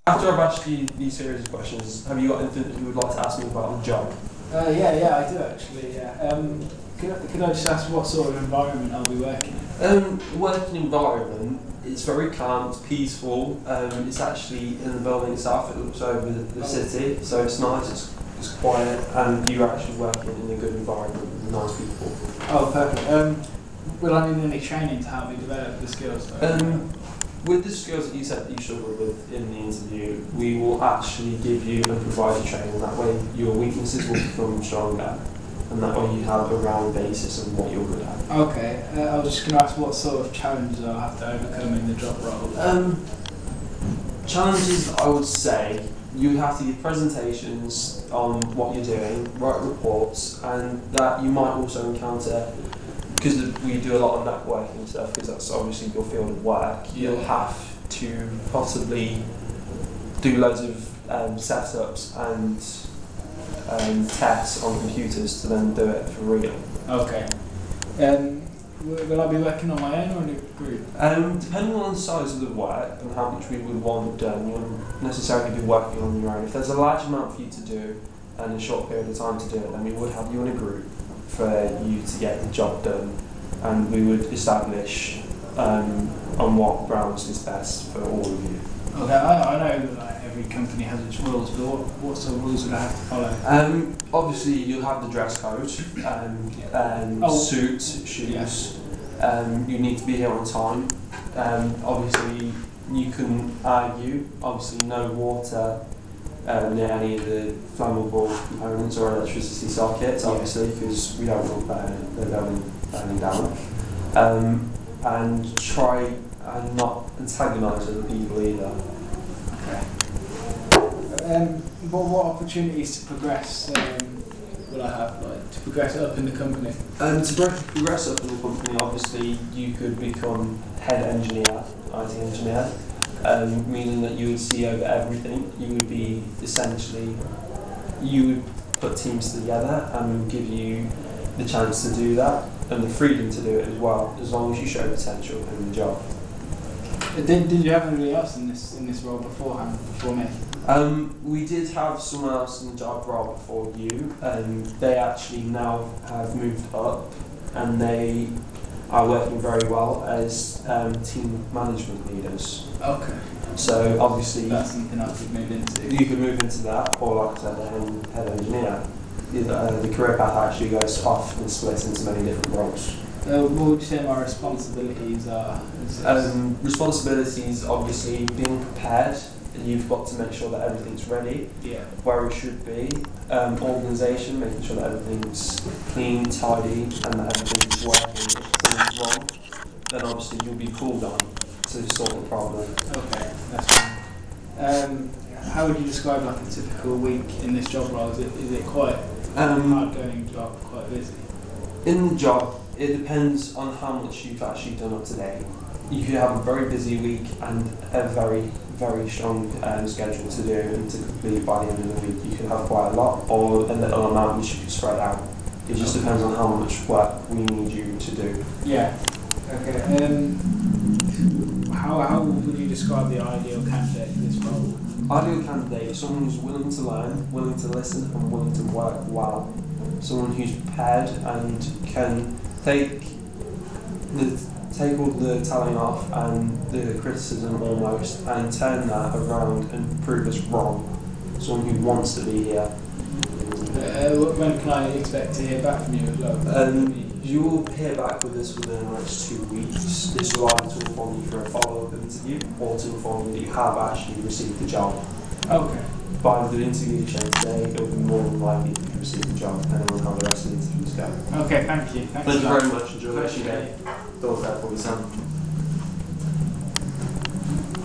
After I've asked you these series of questions, have you got anything that you would like to ask me about the job? Yeah, I do actually. Yeah. Could I just ask what sort of environment I'll be working in? Working environment, it's very calm, it's peaceful. It's actually in the building itself. It looks over the city, so it's nice. It's quiet, and you're actually working in a good environment with nice people. Oh, perfect. Will I need any training to help me develop the skills? With the skills that you said that you struggled with in the interview, we will actually give you and provide you training. That way your weaknesses will become stronger, and that way you have a round basis of what you're good at. Okay, I was just going to ask what sort of challenges I'll have to overcome in the job role. Challenges, I would say, you have to give presentations on what you're doing, write reports, and that you might also encounter, because we do a lot of networking and stuff, because that's obviously your field of work, you'll have to possibly do loads of setups and tests on computers to then do it for real. Okay. Will I be working on my own or in a group? Depending on the size of the work and how much we would want done, you wouldn't necessarily be working on your own. If there's a large amount for you to do and a short period of time to do it, then we would have you in a group for you to get the job done, and we would establish on what grounds is best for all of you. Okay, I know that like, every company has its rules, but what sort of rules would I have to follow? Obviously, you'll have the dress code, suits, shoes. You need to be here on time. Obviously, you can argue. Obviously, no water near any of the flammable components or electricity sockets, obviously, because we don't want them burning down. And try and not antagonise other people either. Okay. What opportunities to progress will I have, like, to progress up in the company? To progress up in the company, obviously, you could become head engineer, IT engineer. Meaning that you would see over everything. You would be essentially, you would put teams together and we would give you the chance to do that and the freedom to do it as well, as long as you show potential in the job. Did you have anybody else in this role before me? We did have someone else in the job role before you. They actually now have moved up and they are working very well as team management leaders. Okay. So obviously that's something I could move into. You could move into that, or like I said, the head engineer. The career path actually goes off and splits into many different roles. What would you say my responsibilities are? Responsibilities, obviously, being prepared. You've got to make sure that everything's ready, where it should be. Organisation, making sure that everything's clean, tidy, and that everything's working. If something's wrong, then obviously you'll be called on to solve the problem. Okay, that's fine. How would you describe like a typical week in this job role? Is it quite hard going job, quite busy? In the job, it depends on how much you've actually done up to date. You could have a very busy week and a very, very strong schedule to do and to complete by the end of the week. You could have quite a lot, or a little amount which you could spread out. It just depends on how much work we need you to do. Yeah. Okay. How would you describe the ideal candidate for this role? Ideal candidate is someone who's willing to learn, willing to listen, and willing to work well. Someone who's prepared and can take all the telling off and the criticism almost and turn that around and prove us wrong. Someone who wants to be here. When can I expect to hear back from you as well? You will hear back with us within the next 2 weeks. This will either to inform you for a follow-up interview or to inform you that you have actually received the job. Okay. By the interview you showed today, it will be more than likely that you received the job, depending on how the rest of the interviews go. Okay, thank you. Thank you very much. Enjoy the rest of your day. Thought that probably sound.